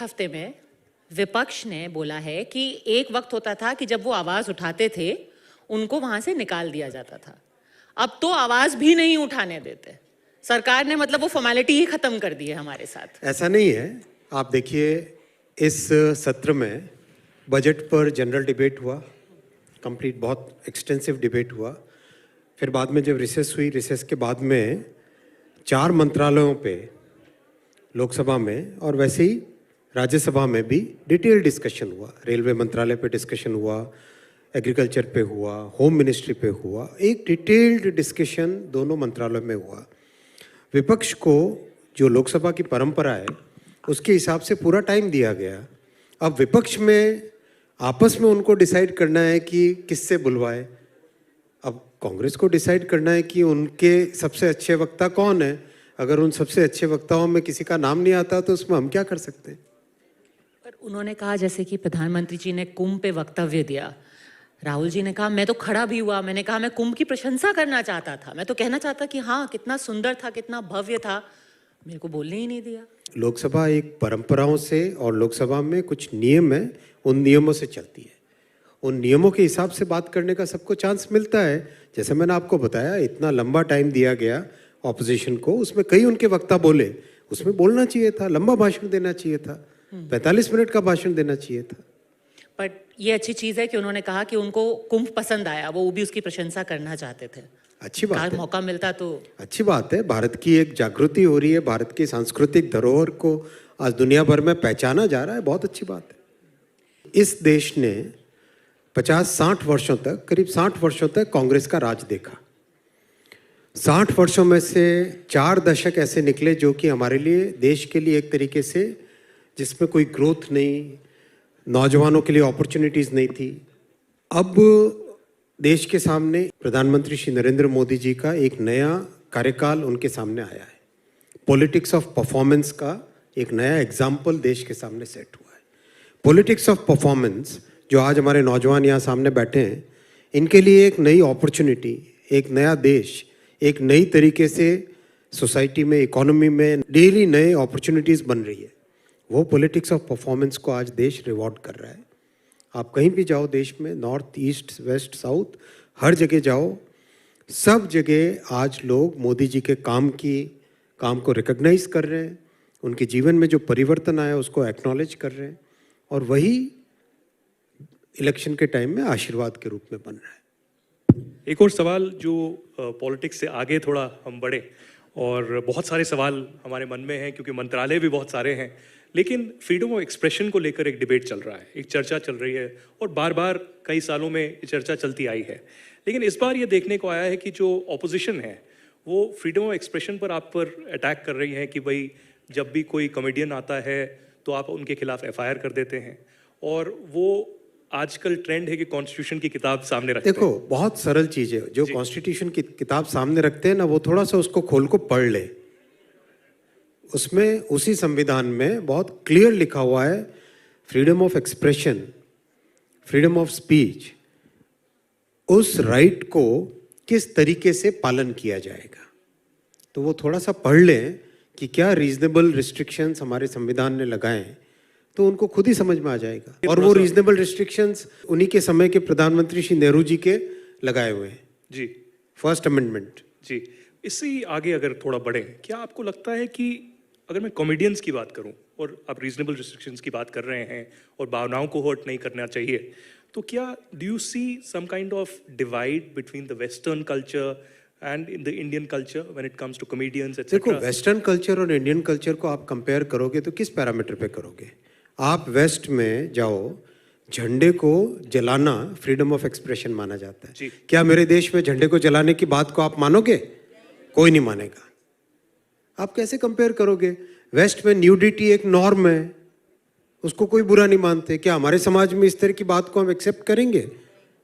हफ्ते में विपक्ष ने बोला है कि एक वक्त होता था कि जब वो आवाज उठाते थे उनको वहां से निकाल दिया जाता था। अब तो आवाज भी नहीं उठाने देते। सरकार ने मतलब वो फॉर्मेलिटी ही खत्म कर दी है हमारे साथ। ऐसा नहीं है। आप देखिए, इस सत्र में बजट पर जनरल डिबेट हुआ, कंप्लीट बहुत एक्सटेंसिव डिबेट हुआ। फिर बाद में जब रिसेस हुई, रिसेस के बाद में 4 मंत्रालयों पे लोकसभा में और वैसे ही राज्यसभा में भी डिटेल डिस्कशन हुआ। रेलवे मंत्रालय पे डिस्कशन हुआ, एग्रीकल्चर पे हुआ, होम मिनिस्ट्री पे हुआ। एक डिटेल्ड डिस्कशन दोनों मंत्रालयों में हुआ। विपक्ष को जो लोकसभा की परंपरा है उसके हिसाब से पूरा टाइम दिया गया। अब विपक्ष में आपस में उनको डिसाइड करना है कि किससे बुलवाए। अब कांग्रेस को डिसाइड करना है कि उनके सबसे अच्छे वक्ता कौन है। अगर उन सबसे अच्छे वक्ताओं में किसी का नाम नहीं आता तो उसमें हम क्या कर सकते हैं। पर उन्होंने कहा जैसे कि प्रधानमंत्री जी ने कुंभ पे वक्तव्य दिया, राहुल जी ने कहा मैं तो खड़ा भी हुआ, मैंने कहा मैं कुंभ की प्रशंसा करना चाहता था, मैं तो कहना चाहता कि हाँ कितना सुंदर था, कितना भव्य था, मेरे को बोलने ही नहीं दिया। लोकसभा एक परंपराओं से और लोकसभा में कुछ नियम है, उन नियमों से चलती है। उन नियमों के हिसाब से बात करने का सबको चांस मिलता है। जैसे मैंने आपको बताया, इतना लंबा टाइम दिया गया ऑपोजिशन को, उसमें कई उनके वक्ता बोले, उसमें बोलना चाहिए था, लंबा भाषण देना चाहिए था, 45 मिनट का भाषण देना चाहिए था। बट ये अच्छी चीज है कि उन्होंने कहा कि उनको कुंभ पसंद आया, वो भी उसकी प्रशंसा करना चाहते थे। अच्छी बात है, मौका मिलता तो अच्छी बात है। भारत की एक जागृति हो रही है, भारत की सांस्कृतिक धरोहर को आज दुनिया भर में पहचाना जा रहा है, बहुत अच्छी बात है। इस देश ने 50-60 वर्षों तक, करीब 60 वर्षों तक कांग्रेस का राज देखा। 60 वर्षों में से 4 दशक ऐसे निकले जो कि हमारे लिए, देश के लिए एक तरीके से जिसमें कोई ग्रोथ नहीं, नौजवानों के लिए अपॉर्चुनिटीज नहीं थी। अब देश के सामने प्रधानमंत्री श्री नरेंद्र मोदी जी का एक नया कार्यकाल उनके सामने आया है। पॉलिटिक्स ऑफ परफॉर्मेंस का एक नया एग्जाम्पल देश के सामने सेट हुआ है। पॉलिटिक्स ऑफ परफॉर्मेंस जो आज हमारे नौजवान यहाँ सामने बैठे हैं, इनके लिए एक नई अपॉर्चुनिटी, एक नया देश, एक नई तरीके से सोसाइटी में, इकोनॉमी में डेली नए अपॉर्चुनिटीज़ बन रही है। वो पॉलिटिक्स ऑफ परफॉर्मेंस को आज देश रिवॉर्ड कर रहा है। आप कहीं भी जाओ देश में, नॉर्थ, ईस्ट, वेस्ट, साउथ, हर जगह जाओ, सब जगह आज लोग मोदी जी के काम को रिकॉग्नाइज कर रहे हैं। उनके जीवन में जो परिवर्तन आया उसको एक्नॉलेज कर रहे हैं, और वही इलेक्शन के टाइम में आशीर्वाद के रूप में बन रहा है। एक और सवाल जो पॉलिटिक्स से आगे थोड़ा हम बढ़े, और बहुत सारे सवाल हमारे मन में हैं क्योंकि मंत्रालय भी बहुत सारे हैं, लेकिन फ्रीडम ऑफ एक्सप्रेशन को लेकर एक डिबेट चल रहा है, एक चर्चा चल रही है, और बार बार कई सालों में ये चर्चा चलती आई है। लेकिन इस बार ये देखने को आया है कि जो ऑपोजिशन है वो फ्रीडम ऑफ एक्सप्रेशन पर आप पर अटैक कर रही है कि भाई जब भी कोई कॉमेडियन आता है तो आप उनके खिलाफ FIR कर देते हैं, और वो आजकल ट्रेंड है कि कॉन्स्टिट्यूशन की किताब सामने रखते हैं। देखो, बहुत सरल चीज़ है, जो कॉन्स्टिट्यूशन की किताब सामने रखते हैं ना, वो थोड़ा सा उसको खोल को पढ़ ले। उसमें, उसी संविधान में बहुत क्लियर लिखा हुआ है, freedom of expression, freedom of speech, उस राइट को किस तरीके से पालन किया जाएगा। तो वो थोड़ा सा पढ़ लें कि क्या रीजनेबल रिस्ट्रिक्शंस हमारे संविधान ने लगाए, तो उनको खुद ही समझ में आ जाएगा। और वो रीजनेबल रिस्ट्रिक्शंस उन्हीं के समय के प्रधानमंत्री श्री नेहरू जी के लगाए हुए हैं। जी, फर्स्ट अमेंडमेंट। जी, इससे ही आगे अगर थोड़ा बढ़े, क्या आपको लगता है कि अगर मैं कॉमेडियंस की बात करूं और आप रीजनेबल रिस्ट्रिक्शंस की बात कर रहे हैं और भावनाओं को हर्ट नहीं करना चाहिए, तो क्या do you see some kind of divide between the western culture and in the Indian culture when it comes to comedians etcetera? देखो, वेस्टर्न कल्चर और इंडियन कल्चर को आप कंपेयर करोगे तो किस पैरामीटर पे करोगे? आप वेस्ट में जाओ, झंडे को जलाना फ्रीडम ऑफ एक्सप्रेशन माना जाता है। क्या मेरे देश में झंडे को जलाने की बात को आप मानोगे? कोई नहीं मानेगा। आप कैसे कंपेयर करोगे? वेस्ट में न्यूडिटी एक नॉर्म है, उसको कोई बुरा नहीं मानते। क्या हमारे समाज में इस तरह की बात को हम एक्सेप्ट करेंगे?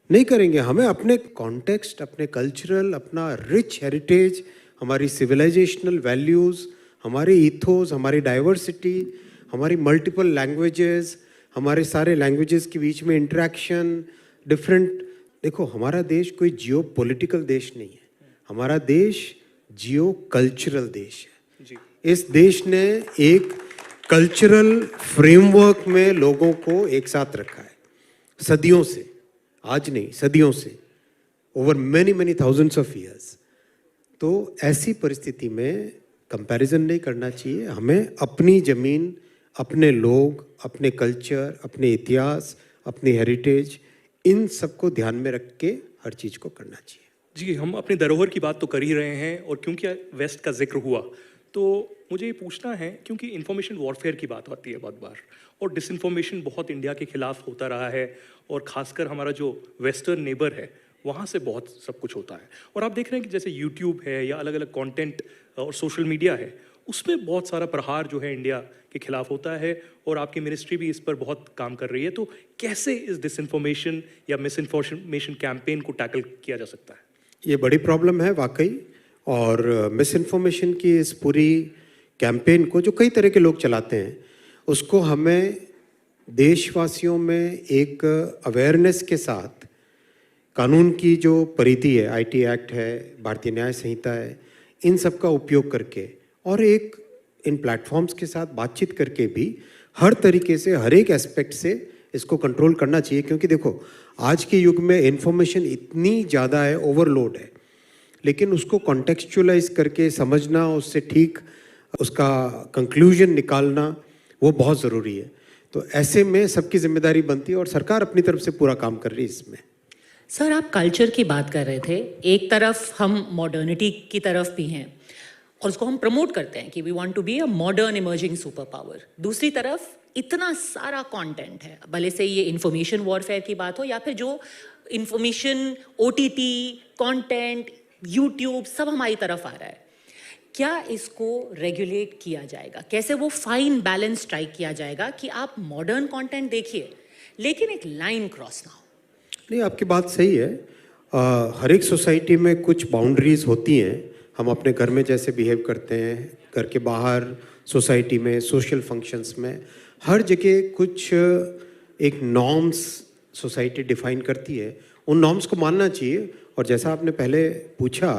नहीं करेंगे। हमें अपने कॉन्टेक्स्ट, अपने कल्चरल, अपना रिच हेरिटेज, हमारी सिविलाइजेशनल वैल्यूज़, हमारे ईथोस, हमारी डाइवर्सिटी, हमारी मल्टीपल लैंग्वेजेस, हमारे सारे लैंग्वेजेस के बीच में इंटरेक्शन, डिफरेंट। देखो, हमारा देश कोई जियो पॉलिटिकल देश नहीं है, हमारा देश जियो कल्चरल देश है। इस देश ने एक कल्चरल फ्रेमवर्क में लोगों को एक साथ रखा है सदियों से, आज नहीं सदियों से, over many many thousands of years. तो ऐसी परिस्थिति में कंपैरिजन नहीं करना चाहिए। हमें अपनी ज़मीन, अपने लोग, अपने कल्चर, अपने इतिहास, अपनी हेरिटेज, इन सबको ध्यान में रख के हर चीज़ को करना चाहिए। जी, हम अपनी धरोहर की बात तो कर ही रहे हैं, और क्योंकि वेस्ट का जिक्र हुआ तो मुझे ये पूछना है, क्योंकि इंफॉर्मेशन वॉरफेयर की बात आती है बहुत बार, और डिसइंफॉर्मेशन बहुत इंडिया के खिलाफ होता रहा है, और खासकर हमारा जो वेस्टर्न नेबर है वहाँ से बहुत सब कुछ होता है। और आप देख रहे हैं कि जैसे यूट्यूब है या अलग अलग कंटेंट और सोशल मीडिया है, उसमें बहुत सारा प्रहार जो है इंडिया के खिलाफ होता है, और आपकी मिनिस्ट्री भी इस पर बहुत काम कर रही है। तो कैसे इस डिसइंफॉर्मेशन या मिसइंफॉर्मेशन कैंपेन को टैकल किया जा सकता है? ये बड़ी प्रॉब्लम है वाकई, और मिस इन्फॉर्मेशन की इस पूरी कैंपेन को जो कई तरह के लोग चलाते हैं, उसको हमें देशवासियों में एक अवेयरनेस के साथ कानून की जो परिधि है, आईटी एक्ट है, भारतीय न्याय संहिता है, इन सब का उपयोग करके और एक इन प्लेटफॉर्म्स के साथ बातचीत करके भी हर तरीके से, हर एक एस्पेक्ट से इसको कंट्रोल करना चाहिए। क्योंकि देखो, आज के युग में इंफॉर्मेशन इतनी ज़्यादा है, ओवरलोड है, लेकिन उसको कॉन्टेक्चुअलाइज करके समझना, उससे ठीक उसका कंक्लूजन निकालना, वो बहुत ज़रूरी है। तो ऐसे में सबकी जिम्मेदारी बनती है, और सरकार अपनी तरफ से पूरा काम कर रही है इसमें। सर, आप कल्चर की बात कर रहे थे। एक तरफ हम मॉडर्निटी की तरफ भी हैं और उसको हम प्रमोट करते हैं कि we want to be a modern emerging super power. दूसरी तरफ इतना सारा कंटेंट है, भले से ये इंफॉर्मेशन वॉरफेयर की बात हो या फिर जो इंफॉर्मेशन ओटीटी कंटेंट, यूट्यूब, सब हमारी तरफ आ रहा है। क्या इसको रेगुलेट किया जाएगा? कैसे वो फाइन बैलेंस स्ट्राइक किया जाएगा कि आप मॉडर्न कंटेंट देखिए लेकिन एक लाइन क्रॉस ना हो? नहीं, आपकी बात सही है। हर एक सोसाइटी में कुछ बाउंड्रीज होती हैं। हम अपने घर में जैसे बिहेव करते हैं, घर के बाहर, सोसाइटी में, सोशल फंक्शंस में, हर जगह कुछ एक नॉर्म्स सोसाइटी डिफाइन करती है। उन नॉर्म्स को मानना चाहिए। और जैसा आपने पहले पूछा,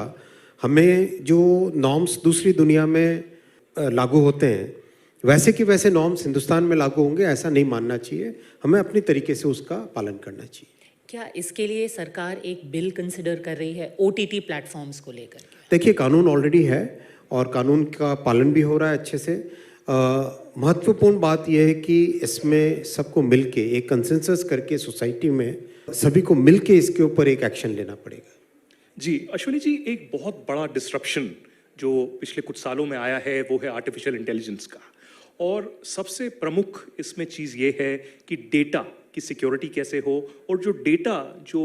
हमें जो नॉर्म्स दूसरी दुनिया में लागू होते हैं, वैसे कि वैसे नॉर्म्स हिंदुस्तान में लागू होंगे, ऐसा नहीं मानना चाहिए। हमें अपनी तरीके से उसका पालन करना चाहिए। क्या इसके लिए सरकार एक बिल कंसिडर कर रही है ओटीटी प्लेटफॉर्म्स को लेकर के? देखिए, कानून ऑलरेडी है और कानून का पालन भी हो रहा है अच्छे से। महत्वपूर्ण बात यह है कि इसमें सबको मिलके एक कंसेंसस करके सोसाइटी में सभी को मिलके इसके ऊपर एक एक्शन लेना पड़ेगा। जी अश्विनी जी, एक बहुत बड़ा डिस्ट्रप्शन जो पिछले कुछ सालों में आया है वो है आर्टिफिशियल इंटेलिजेंस का, और सबसे प्रमुख इसमें चीज़ ये है कि डेटा की सिक्योरिटी कैसे हो, और जो डेटा जो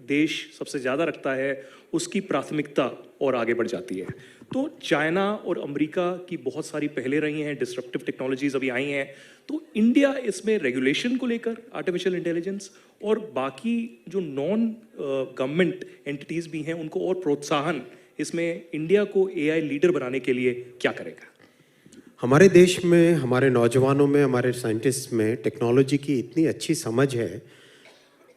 देश सबसे ज़्यादा रखता है उसकी प्राथमिकता और आगे बढ़ जाती है। तो चाइना और अमेरिका की बहुत सारी पहले रही हैं, डिस्ट्रप्टिव टेक्नोलॉजीज अभी आई हैं। तो इंडिया इसमें रेगुलेशन को लेकर आर्टिफिशियल इंटेलिजेंस और बाकी जो नॉन गवर्नमेंट एंटिटीज़ भी हैं उनको और प्रोत्साहन, इसमें इंडिया को एआई लीडर बनाने के लिए क्या करेगा? हमारे देश में, हमारे नौजवानों में, हमारे साइंटिस्ट में टेक्नोलॉजी की इतनी अच्छी समझ है,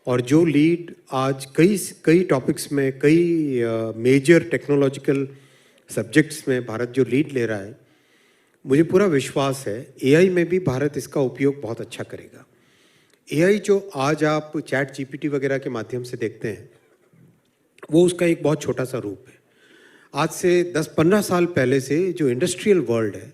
और जो लीड आज कई टॉपिक्स में, कई मेजर टेक्नोलॉजिकल सब्जेक्ट्स में भारत जो लीड ले रहा है, मुझे पूरा विश्वास है एआई में भी भारत इसका उपयोग बहुत अच्छा करेगा। एआई जो आज आप चैट जीपीटी वगैरह के माध्यम से देखते हैं, वो उसका एक बहुत छोटा सा रूप है। आज से 10-15 साल पहले से जो इंडस्ट्रियल वर्ल्ड है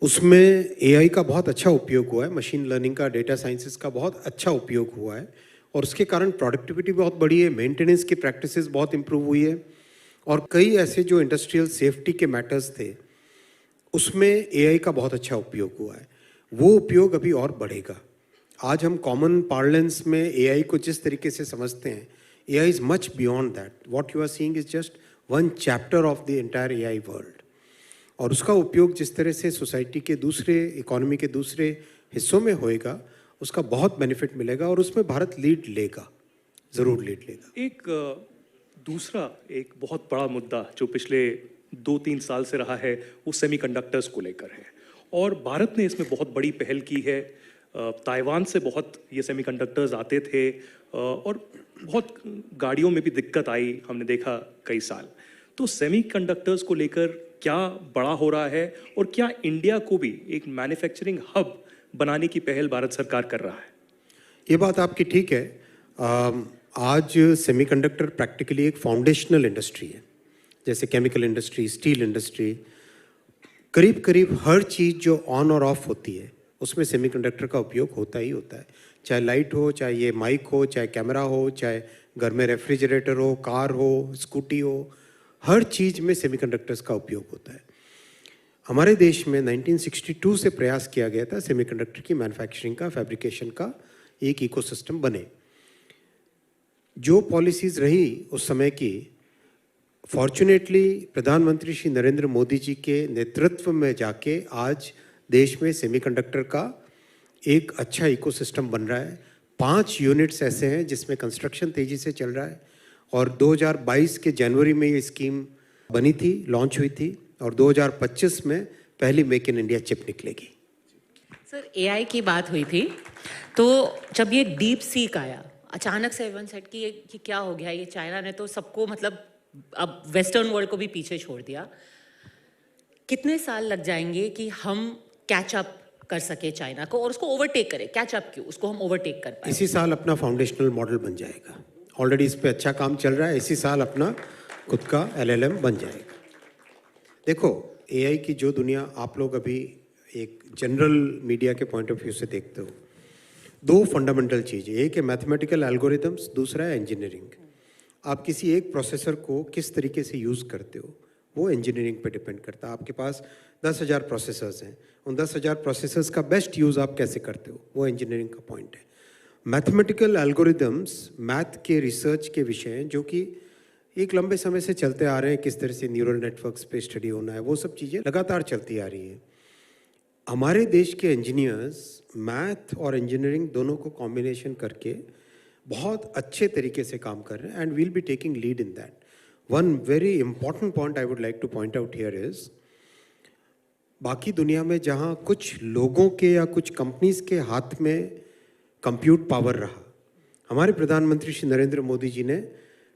उसमें एआई का बहुत अच्छा उपयोग हुआ है, मशीन लर्निंग का, डेटा साइंसेस का बहुत अच्छा उपयोग हुआ है, और उसके कारण प्रोडक्टिविटी बहुत बढ़ी है, मेंटेनेंस की प्रैक्टिसेस बहुत इंप्रूव हुई है, और कई ऐसे जो इंडस्ट्रियल सेफ्टी के मैटर्स थे उसमें एआई का बहुत अच्छा उपयोग हुआ है। वो उपयोग अभी और बढ़ेगा। आज हम कॉमन पार्लेंस में एआई को जिस तरीके से समझते हैं, AI is much beyond that. What you are seeing is just one chapter of the entire AI world, और उसका उपयोग जिस तरह से सोसाइटी के दूसरे, इकोनॉमी के दूसरे हिस्सों में होएगा, उसका बहुत बेनिफिट मिलेगा, और उसमें भारत लीड लेगा, ज़रूर लीड लेगा। एक दूसरा एक बहुत बड़ा मुद्दा जो पिछले 2-3 साल से रहा है वो सेमीकंडक्टर्स को लेकर है, और भारत ने इसमें बहुत बड़ी पहल की है। ताइवान से बहुत ये सेमीकंडक्टर्स आते थे, और बहुत गाड़ियों में भी दिक्कत आई, हमने देखा कई साल। तो सेमीकंडक्टर्स को लेकर क्या बड़ा हो रहा है और क्या इंडिया को भी एक मैन्युफैक्चरिंग हब बनाने की पहल भारत सरकार कर रहा है? ये बात आपकी ठीक है। आज सेमीकंडक्टर प्रैक्टिकली एक फाउंडेशनल इंडस्ट्री है। जैसे केमिकल इंडस्ट्री, स्टील इंडस्ट्री, करीब करीब हर चीज़ जो ऑन और ऑफ होती है उसमें सेमीकंडक्टर का उपयोग होता ही होता है। चाहे लाइट हो, चाहे ये माइक हो, चाहे कैमरा हो, चाहे घर में रेफ्रिजरेटर हो, कार हो, स्कूटी हो, हर चीज़ में सेमीकंडक्टर्स का उपयोग होता है। हमारे देश में 1962 से प्रयास किया गया था सेमीकंडक्टर की मैन्युफैक्चरिंग का, फैब्रिकेशन का एक इकोसिस्टम बने। जो पॉलिसीज़ रही उस समय की, फॉर्चुनेटली प्रधानमंत्री श्री नरेंद्र मोदी जी के नेतृत्व में जाके आज देश में सेमीकंडक्टर का एक अच्छा इकोसिस्टम बन रहा है। 5 यूनिट्स ऐसे हैं जिसमें कंस्ट्रक्शन तेज़ी से चल रहा है और 2022 के जनवरी में ये स्कीम बनी थी, लॉन्च हुई थी और 2025 में पहली मेक इन इंडिया चिप निकलेगी। सर, एआई की बात हुई थी, तो जब ये डीप सीक आया, अचानक से एवरीवन सेड कि क्या हो गया, ये चाइना ने तो सबको मतलब अब वेस्टर्न वर्ल्ड को भी पीछे छोड़ दिया। कितने साल लग जाएंगे कि हम कैच अप कर सके चाइना को और उसको ओवरटेक करें? कैच अप क्यों, उसको हम ओवरटेक कर पाए? इसी साल अपना फाउंडेशनल मॉडल बन जाएगा। ऑलरेडी इस पे अच्छा काम चल रहा है। इसी साल अपना खुद का LLM बन जाएगा। देखो, AI की जो दुनिया आप लोग अभी एक जनरल मीडिया के पॉइंट ऑफ व्यू से देखते हो, 2 फंडामेंटल चीज़ें, एक है मैथमेटिकल एल्गोरिदम्स, दूसरा है इंजीनियरिंग। आप किसी एक प्रोसेसर को किस तरीके से यूज़ करते हो वो इंजीनियरिंग पे डिपेंड करता है। आपके पास 10,000 प्रोसेसर्स हैं, उन 10,000 प्रोसेसर्स का बेस्ट यूज़ आप कैसे करते हो वो इंजीनियरिंग का पॉइंट है। मैथमेटिकल एल्गोरिदम्स मैथ के रिसर्च के विषय हैं जो कि एक लंबे समय से चलते आ रहे हैं। किस तरह से न्यूरल नेटवर्क्स पे स्टडी होना है, वो सब चीज़ें लगातार चलती आ रही हैं। हमारे देश के इंजीनियर्स मैथ और इंजीनियरिंग दोनों को कॉम्बिनेशन करके बहुत अच्छे तरीके से काम कर रहे हैं and we'll be taking lead in that. One very important point I would like to point out here is, बाकी दुनिया में जहाँ कुछ लोगों के या कुछ कंपनीज के हाथ में कंप्यूट पावर रहा, हमारे प्रधानमंत्री श्री नरेंद्र मोदी जी ने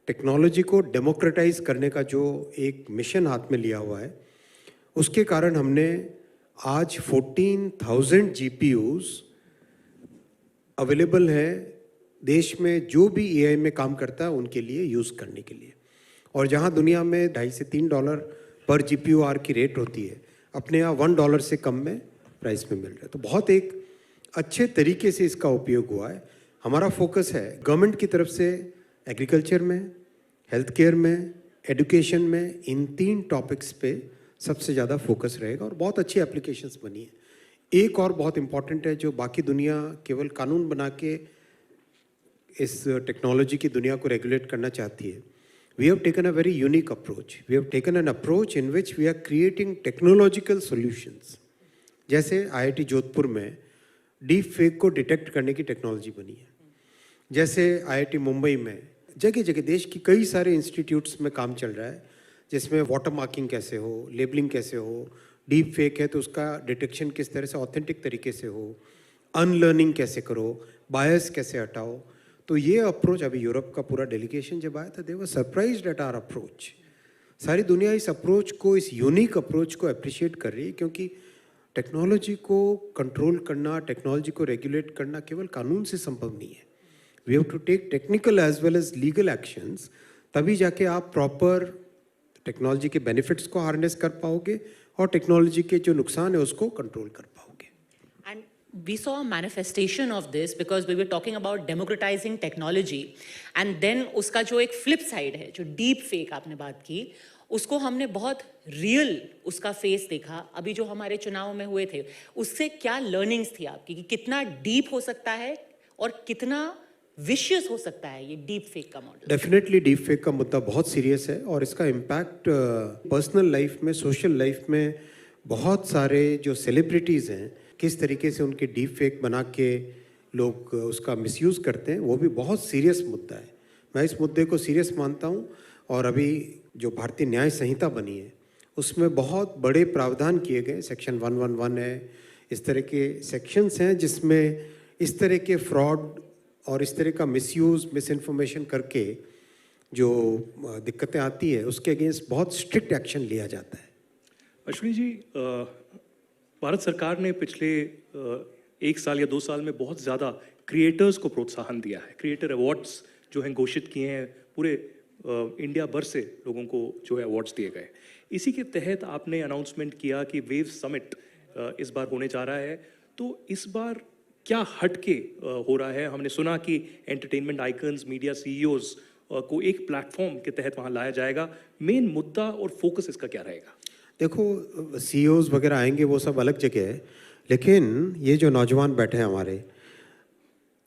टेक्नोलॉजी को डेमोक्रेटाइज करने का जो एक मिशन हाथ में लिया हुआ है, उसके कारण हमने आज 14,000 GPUs अवेलेबल है देश में जो भी AI में काम करता है उनके लिए यूज़ करने के लिए। और जहां दुनिया में $2.5 से $3 पर GPU की रेट होती है, अपने यहाँ $1 से कम में प्राइस में मिल रहा है। तो बहुत एक अच्छे तरीके से इसका उपयोग हुआ है। हमारा फोकस है गवर्नमेंट की तरफ से एग्रीकल्चर में, हेल्थ केयर में, एजुकेशन में, इन 3 टॉपिक्स पे सबसे ज़्यादा फोकस रहेगा और बहुत अच्छी एप्लीकेशंस बनी है। एक और बहुत इंपॉर्टेंट है, जो बाकी दुनिया केवल कानून बना के इस टेक्नोलॉजी की दुनिया को रेगुलेट करना चाहती है। We have taken a very unique approach. We have taken an approach in which we are creating technological solutions. जैसे IIT जोधपुर में डीप फेक को डिटेक्ट करने की टेक्नोलॉजी बनी है, जैसे IIT मुंबई में जगह जगह देश की कई सारे इंस्टीट्यूट्स में काम चल रहा है, जिसमें वाटर मार्किंग कैसे हो, लेबलिंग कैसे हो, डीप फेक है तो उसका डिटेक्शन किस तरह से ऑथेंटिक तरीके से हो, अनलर्निंग कैसे करो, बायस कैसे हटाओ। तो ये अप्रोच, अभी यूरोप का पूरा डेलीगेशन जब आया था, दे वर सरप्राइज्ड एट आवर अप्रोच। सारी दुनिया इस अप्रोच को, इस यूनिक अप्रोच को अप्रिशिएट कर रही है, क्योंकि टेक्नोलॉजी को कंट्रोल करना, टेक्नोलॉजी को रेगुलेट करना केवल कानून से संभव नहीं है। We have to take technical as well as legal actions, तभी जाके आप प्रॉपर टेक्नोलॉजी के बेनिफिट्स को हार्नेस कर पाओगे और टेक्नोलॉजी के जो नुकसान है उसको कंट्रोल कर पाओगे। We saw a manifestation of this because we were talking about democratizing technology, and then उसका जो एक flip side है, जो deep fake आपने बात की, उसको हमने बहुत real उसका face देखा। अभी जो हमारे चुनाव में हुए थे, उससे क्या learnings थी आपकी कि कितना deep हो सकता है और कितना vicious हो सकता है ये deep fake का मॉडल? डेफिनेटली डीप फेक का मुद्दा बहुत सीरियस है और इसका इम्पैक्ट पर्सनल लाइफ में, सोशल लाइफ में बहुत सारे जो सेलिब्रिटीज़ हैं, किस तरीके से उनके डीप फेक बना के लोग उसका मिसयूज़ करते हैं, वो भी बहुत सीरियस मुद्दा है। मैं इस मुद्दे को सीरियस मानता हूँ और अभी जो भारतीय न्याय संहिता बनी है उसमें बहुत बड़े प्रावधान किए गए। सेक्शन 111 है, इस तरह के सेक्शंस हैं जिसमें इस तरह के फ्रॉड और इस तरह का मिसयूज़, मिस इन्फॉर्मेशन करके जो दिक्कतें आती है उसके अगेंस्ट बहुत स्ट्रिक्ट एक्शन लिया जाता है। अश्विनी जी, भारत सरकार ने पिछले 1 साल या 2 साल में बहुत ज़्यादा क्रिएटर्स को प्रोत्साहन दिया है। क्रिएटर अवार्ड्स जो हैं घोषित किए हैं, पूरे इंडिया भर से लोगों को जो है अवार्ड्स दिए गए। इसी के तहत आपने अनाउंसमेंट किया कि वेव समिट इस बार होने जा रहा है, तो इस बार क्या हटके हो रहा है? हमने सुना कि एंटरटेनमेंट आइकन्स, मीडिया सीईओज को एक प्लेटफॉर्म के तहत वहाँ लाया जाएगा। मेन मुद्दा और फोकस इसका क्या रहेगा? देखो, सीईओज वगैरह आएंगे, वो सब अलग जगह है, लेकिन ये जो नौजवान बैठे हैं हमारे,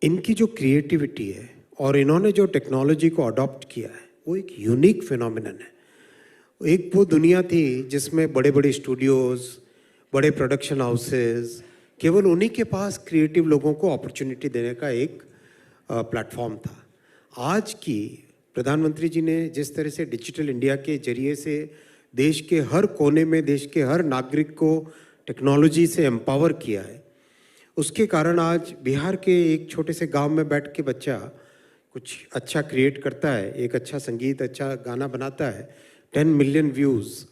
इनकी जो क्रिएटिविटी है और इन्होंने जो टेक्नोलॉजी को अडॉप्ट किया है, वो एक यूनिक फिनोमिनन है। एक वो दुनिया थी जिसमें बड़े बड़े स्टूडियोज़, बड़े प्रोडक्शन हाउसेस, केवल उन्हीं के पास क्रिएटिव लोगों को अपॉर्चुनिटी देने का एक प्लेटफॉर्म था। आज की प्रधानमंत्री जी ने जिस तरह से डिजिटल इंडिया के जरिए से देश के हर कोने में, देश के हर नागरिक को टेक्नोलॉजी से एम्पावर किया है, उसके कारण आज बिहार के एक छोटे से गांव में बैठ के बच्चा कुछ अच्छा क्रिएट करता है, एक अच्छा संगीत, अच्छा गाना बनाता है, 10 मिलियन व्यूज़।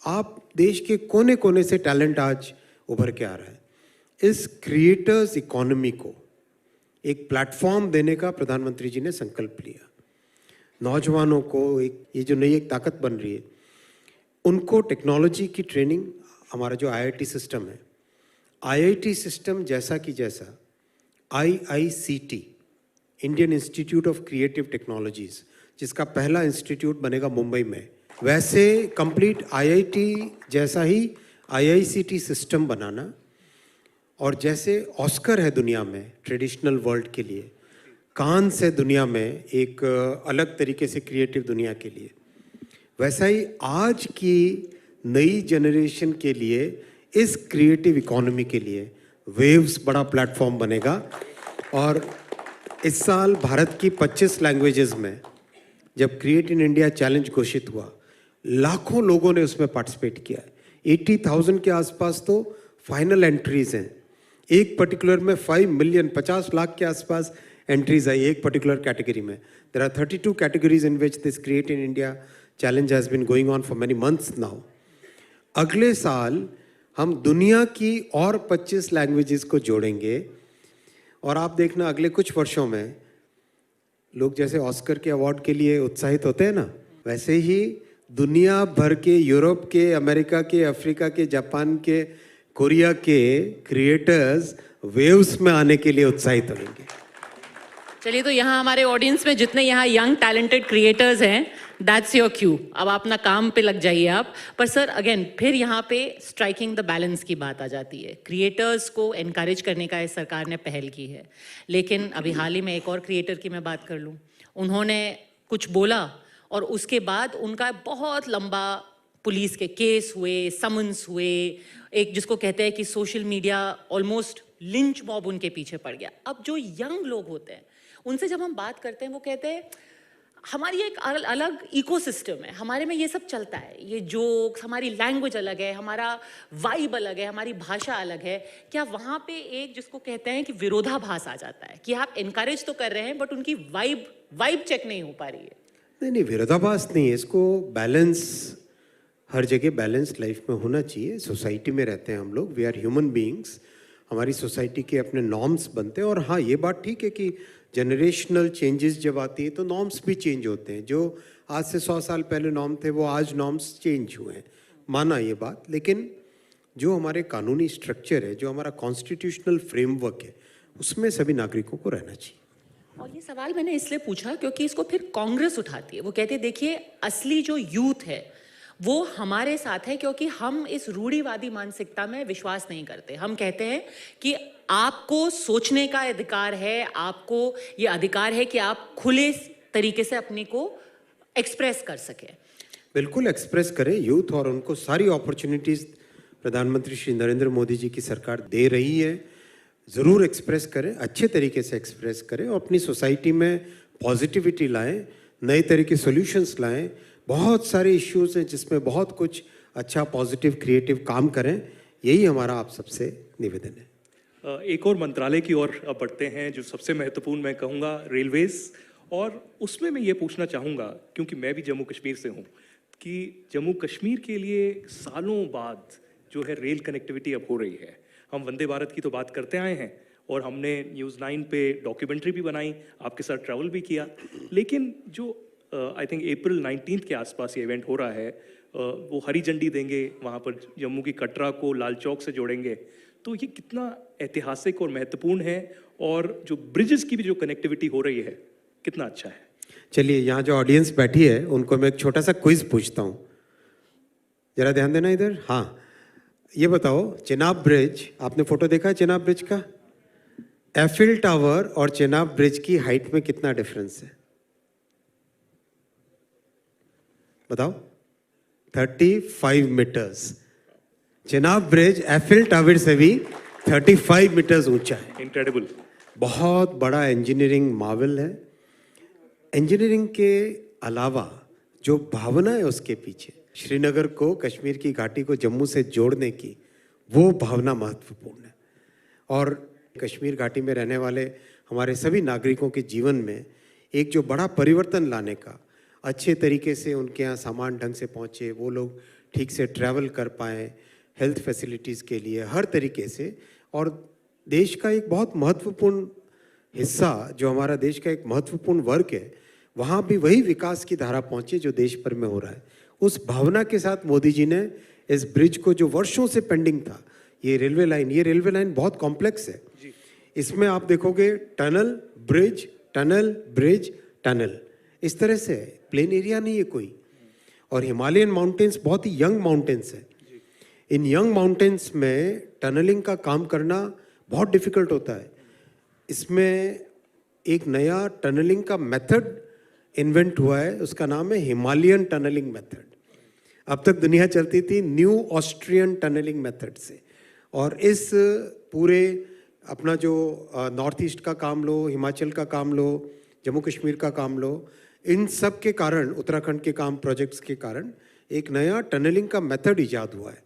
आप देश के कोने कोने से टैलेंट आज उभर के आ रहा है। इस क्रिएटर्स इकोनॉमी को एक प्लेटफॉर्म देने का प्रधानमंत्री जी ने संकल्प लिया। नौजवानों को एक ये जो नई एक ताकत बन रही है, उनको टेक्नोलॉजी की ट्रेनिंग, हमारा जो आईआईटी सिस्टम है, आईआईटी सिस्टम जैसा कि जैसा IICT, Indian institute of creative technologies, जिसका पहला इंस्टीट्यूट बनेगा मुंबई में, वैसे कंप्लीट आईआईटी जैसा ही आईआईसीटी सिस्टम बनाना, और जैसे ऑस्कर है दुनिया में ट्रेडिशनल वर्ल्ड के लिए, कांस है दुनिया में एक अलग तरीके से क्रिएटिव दुनिया के लिए, वैसा ही आज की नई जनरेशन के लिए इस क्रिएटिव इकोनॉमी के लिए वेव्स बड़ा प्लेटफॉर्म बनेगा। और इस साल भारत की 25 लैंग्वेजेस में जब क्रिएट इन इंडिया चैलेंज घोषित हुआ, लाखों लोगों ने उसमें पार्टिसिपेट किया है। 80,000 के आसपास तो फाइनल एंट्रीज हैं। एक पर्टिकुलर में 5 मिलियन, 50 लाख के आसपास एंट्रीज आई एक पर्टिकुलर कैटेगरी में। There are 32 categories in which this create in India challenge has been going on for many months now. अगले साल हम दुनिया की और 25 लैंग्वेजेस को जोड़ेंगे, और आप देखना अगले कुछ वर्षों में लोग जैसे ऑस्कर के अवार्ड के लिए उत्साहित होते हैं ना, वैसे ही दुनिया भर के, यूरोप के, अमेरिका के, अफ्रीका के, जापान के, कोरिया के क्रिएटर्स वेव्स में आने के लिए उत्साहित होंगे। चलिए, तो यहाँ हमारे ऑडियंस में जितने यहाँ यंग टैलेंटेड क्रिएटर्स हैं, दैट्स योर क्यू। अब अपना काम पे लग जाइए आप। पर सर, अगेन फिर यहाँ पे स्ट्राइकिंग द बैलेंस की बात आ जाती है। क्रिएटर्स को एनकरेज करने का इस सरकार ने पहल की है, लेकिन अभी हाल ही में एक और क्रिएटर की मैं बात कर लूँ, उन्होंने कुछ बोला और उसके बाद उनका बहुत लंबा पुलिस के केस हुए, समन्स हुए, एक जिसको कहते हैं कि social media almost lynch mob उनके पीछे पड़ गया। अब जो यंग लोग होते हैं, उनसे जब हम बात करते हैं, वो कहते हैं हमारी एक अलग इकोसिस्टम है, हमारे में ये सब चलता है, ये जोक्स, हमारी लैंग्वेज अलग है, हमारा वाइब अलग है, हमारी भाषा अलग है। क्या वहाँ पे एक जिसको कहते हैं कि विरोधाभास आ जाता है कि आप एनकरेज तो कर रहे हैं बट उनकी वाइब चेक नहीं हो पा रही है? नहीं, विरोधाभास नहीं है, इसको बैलेंस, हर जगह बैलेंस लाइफ में होना चाहिए। सोसाइटी में रहते हैं हम लोग, वी आर ह्यूमन बीइंग्स, हमारी सोसाइटी के अपने नॉर्म्स बनते हैं। और हाँ, ये बात ठीक है कि जनरेशनल चेंजेस जब आती है तो नॉर्म्स भी चेंज होते हैं। जो आज से 100 साल पहले नॉर्म थे, वो आज नॉर्म्स चेंज हुए हैं, माना ये बात। लेकिन जो हमारे कानूनी स्ट्रक्चर है, जो हमारा कॉन्स्टिट्यूशनल फ्रेमवर्क है, उसमें सभी नागरिकों को रहना चाहिए। और ये सवाल मैंने इसलिए पूछा क्योंकि इसको फिर कांग्रेस उठाती है। वो कहते हैं देखिए, असली जो यूथ है वो हमारे साथ है, क्योंकि हम इस रूढ़िवादी मानसिकता में विश्वास नहीं करते। हम कहते हैं कि आपको सोचने का अधिकार है, आपको ये अधिकार है कि आप खुले तरीके से अपने को एक्सप्रेस कर सके। बिल्कुल एक्सप्रेस करें यूथ, और उनको सारी अपॉर्चुनिटीज़ प्रधानमंत्री श्री नरेंद्र मोदी जी की सरकार दे रही है। ज़रूर एक्सप्रेस करें, अच्छे तरीके से एक्सप्रेस करें और अपनी सोसाइटी में पॉजिटिविटी लाएं, नए तरह के सॉल्यूशंस लाएं। बहुत सारे इश्यूज हैं जिसमें बहुत कुछ अच्छा पॉजिटिव क्रिएटिव काम करें, यही हमारा आप सबसे निवेदन है। एक और मंत्रालय की ओर अब बढ़ते हैं, जो सबसे महत्वपूर्ण मैं कहूँगा रेलवेज, और उसमें मैं ये पूछना चाहूँगा, क्योंकि मैं भी जम्मू कश्मीर से हूँ, कि जम्मू कश्मीर के लिए सालों बाद जो है रेल कनेक्टिविटी अब हो रही है। हम वंदे भारत की तो बात करते आए हैं और हमने न्यूज़ 9 पे डॉक्यूमेंट्री भी बनाई, आपके साथ ट्रैवल भी किया, लेकिन जो आई थिंक अप्रैल 19 के आसपास ये इवेंट हो रहा है, वो हरी झंडी देंगे, वहाँ पर जम्मू की कटरा को लाल चौक से जोड़ेंगे, तो ये कितना ऐतिहासिक और महत्वपूर्ण है, और जो ब्रिजेस की भी जो कनेक्टिविटी हो रही है कितना अच्छा है। चलिए, यहाँ जो ऑडियंस बैठी है उनको मैं एक छोटा सा क्विज पूछता हूँ, जरा ध्यान देना इधर। हाँ, ये बताओ, चेनाब ब्रिज, आपने फोटो देखा है चेनाब ब्रिज का? एफिल टावर और चेनाब ब्रिज की हाइट में कितना डिफरेंस है बताओ? 35 meters. Chenab bridge Eiffel tower से भी 35 मीटर्स ऊंचा है। इनक्रेडिबल। बहुत बड़ा इंजीनियरिंग मार्वल है। इंजीनियरिंग के अलावा जो भावना है उसके पीछे, श्रीनगर को, कश्मीर की घाटी को जम्मू से जोड़ने की, वो भावना महत्वपूर्ण है। और कश्मीर घाटी में रहने वाले हमारे सभी नागरिकों के जीवन में एक जो बड़ा परिवर्तन लाने का, अच्छे तरीके से उनके यहाँ सामान ढंग से पहुँचे, वो लोग ठीक से ट्रैवल कर पाएँ, हेल्थ फैसिलिटीज़ के लिए हर तरीके से, और देश का एक बहुत महत्वपूर्ण हिस्सा, जो हमारा देश का एक महत्वपूर्ण वर्ग है, वहाँ भी वही विकास की धारा पहुँचे जो देश भर में हो रहा है। उस भावना के साथ मोदी जी ने इस ब्रिज को, जो वर्षों से पेंडिंग था, ये रेलवे लाइन बहुत कॉम्प्लेक्स है। इसमें आप देखोगे tunnel bridge, tunnel bridge, tunnel, इस तरह से प्लेन एरिया नहीं है कोई। और हिमालयन माउंटेन्स बहुत ही यंग माउंटेन्स है। इन यंग माउंटेन्स में टनलिंग का काम करना बहुत डिफिकल्ट होता है। इसमें एक नया टनलिंग का मेथड इन्वेंट हुआ है, उसका नाम है हिमालयन टनलिंग मेथड। अब तक दुनिया चलती थी न्यू ऑस्ट्रियन टनलिंग मेथड से। और इस पूरे अपना जो नॉर्थ ईस्ट का काम लो, हिमाचल का काम लो, जम्मू कश्मीर का काम लो, इन सब के कारण, उत्तराखंड के काम प्रोजेक्ट्स के कारण एक नया टनलिंग का मेथड इजाद हुआ है,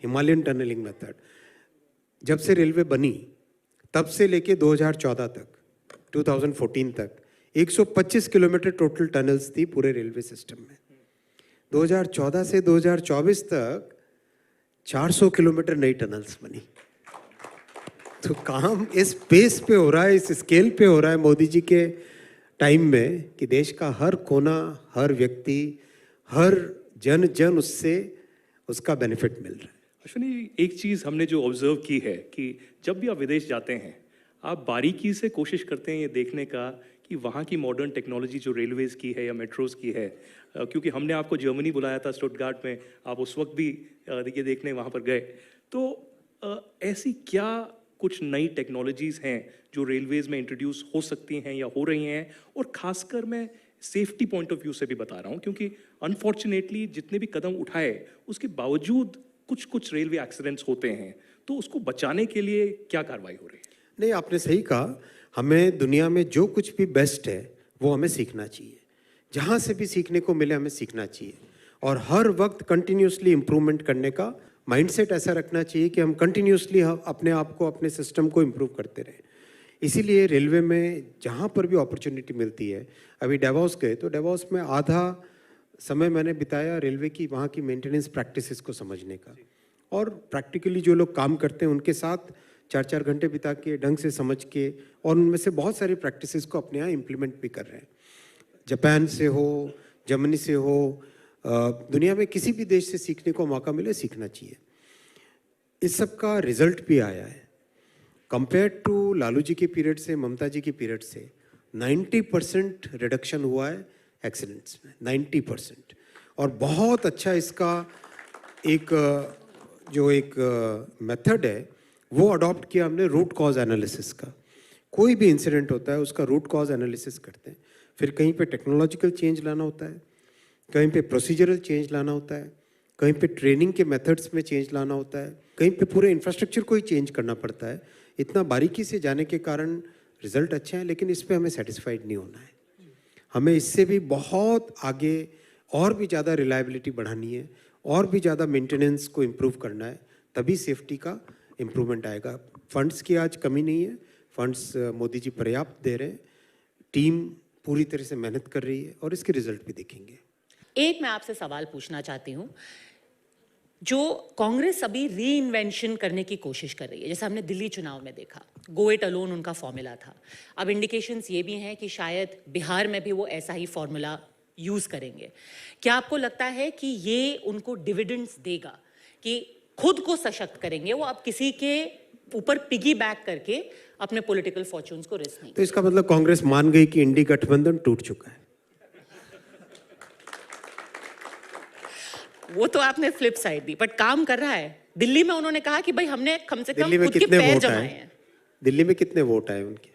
हिमालयन टनलिंग मेथड। जब से रेलवे बनी तब से लेके 2014 तक, 2014 तक 125 किलोमीटर टोटल टनल्स थी पूरे रेलवे सिस्टम में। 2014 से 2024 तक 400 किलोमीटर नई टनल्स बनी। तो काम इस पेस पे हो रहा है, इस स्केल पे हो रहा है मोदी जी के टाइम में, कि देश का हर कोना, हर व्यक्ति, हर जन उससे उसका बेनिफिट मिल रहा है। अश्विनी, एक चीज़ हमने जो ऑब्जर्व की है कि जब भी आप विदेश जाते हैं, आप बारीकी से कोशिश करते हैं ये देखने का कि वहाँ की मॉडर्न टेक्नोलॉजी जो रेलवेज़ की है या मेट्रोज़ की है, क्योंकि हमने आपको जर्मनी बुलाया था, स्टुटगार्ट में, आप उस वक्त भी ये देखने वहाँ पर गए, तो ऐसी क्या कुछ नई टेक्नोलॉजीज़ हैं जो रेलवेज़ में इंट्रोड्यूस हो सकती हैं या हो रही हैं? और ख़ासकर मैं सेफ्टी पॉइंट ऑफ व्यू से भी बता रहा हूँ, क्योंकि अनफॉर्चुनेटली जितने भी कदम उठाए उसके बावजूद कुछ रेलवे एक्सीडेंट्स होते हैं, तो उसको बचाने के लिए क्या कार्रवाई हो रही है? नहीं, आपने सही कहा, हमें दुनिया में जो कुछ भी बेस्ट है वो हमें सीखना चाहिए। जहाँ से भी सीखने को मिले हमें सीखना चाहिए, और हर वक्त कंटिन्यूसली इम्प्रूवमेंट करने का माइंडसेट ऐसा रखना चाहिए कि हम कंटिन्यूसली अपने आप को, अपने सिस्टम को इम्प्रूव करते रहें। इसीलिए रेलवे में जहाँ पर भी अपॉर्चुनिटी मिलती है, अभी डेवॉस गए तो डेवॉस में आधा समय मैंने बिताया रेलवे की, वहाँ की मेंटेनेंस प्रैक्टिसेस को समझने का, और प्रैक्टिकली जो लोग काम करते हैं उनके साथ 4-4 घंटे बिता के ढंग से समझ के, और उनमें से बहुत सारी प्रैक्टिसेस को अपने यहाँ इम्प्लीमेंट भी कर रहे हैं। जापान से हो, जर्मनी से हो, दुनिया में किसी भी देश से सीखने को मौका मिले, सीखना चाहिए। इस सब का रिजल्ट भी आया है। कंपेयर टू लालू जी के पीरियड से, ममता जी के पीरियड से 90% रिडक्शन हुआ है एक्सीडेंट्स में, 90%। और बहुत अच्छा इसका एक मेथड है वो अडॉप्ट किया हमने, रूट कॉज एनालिसिस का। कोई भी इंसिडेंट होता है उसका रूट कॉज एनालिसिस करते हैं, फिर कहीं पे टेक्नोलॉजिकल चेंज लाना होता है, कहीं पे प्रोसीजरल चेंज लाना होता है, कहीं पे ट्रेनिंग के मेथड्स में चेंज लाना होता है, कहीं पे पूरे इंफ्रास्ट्रक्चर को ही चेंज करना पड़ता है। इतना बारीकी से जाने के कारण रिजल्ट अच्छे हैं, लेकिन इस पे हमें सेटिस्फाइड नहीं होना है। हमें इससे भी बहुत आगे और भी ज़्यादा रिलायबिलिटी बढ़ानी है, और भी ज़्यादा मेंटेनेंस को इम्प्रूव करना है, तभी सेफ्टी का इम्प्रूवमेंट आएगा। फंड्स की आज कमी नहीं है, फंड्स मोदी जी पर्याप्त दे रहे हैं, टीम पूरी तरह से मेहनत कर रही है, और इसके रिजल्ट भी देखेंगे। एक मैं आपसे सवाल पूछना चाहती हूँ, जो कांग्रेस अभी री इन्वेंशन करने की कोशिश कर रही है, जैसे हमने दिल्ली चुनाव में देखा, गो इट अलोन उनका फॉर्मूला था। अब इंडिकेशंस ये भी हैं कि शायद बिहार में भी वो ऐसा ही फॉर्मूला यूज करेंगे। क्या आपको लगता है कि ये उनको डिविडेंड्स देगा, कि खुद को सशक्त करेंगे वो, अब किसी के ऊपर पिगी बैक करके अपने पॉलिटिकल फॉर्च्यून्स को रिस्क नहीं? तो इसका मतलब कांग्रेस मान गई कि इंडी गठबंधन टूट चुका है। वो तो आपने फ्लिप साइड दी, बट काम कर रहा है। दिल्ली में उन्होंने कहा कि भाई हमने कम से कम दिल्ली में खुद के कितने पैर वोट जमाए आए? हैं। दिल्ली में कितने वोट आए उनके?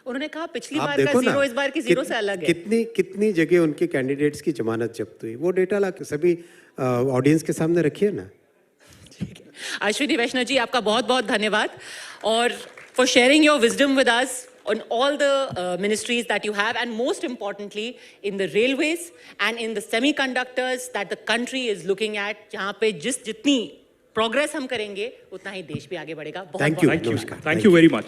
उन्होंने कहा पिछली आप बार का देखो ना, जीरो इस बार की जीरो से अलग है। कितनी कितनी जगह उनके कैंडिडेट्स की जमानत जब्त हुई, वो डेटा ला के सभी ऑडियंस के सामने रखिए ना। अश्विनी वैष्णव जी, आपका बहुत बहुत धन्यवाद, और for sharing your wisdom with us on all the ministries that you have, and most importantly in the railways and in the semiconductors that the country is looking at, जहाँ पे जितनी प्रोग्रेस हम करेंगे उतना ही देश भी आगे बढ़ेगा। बहुत थैंक यू, Thank you. नमस्कार। Thank you very much.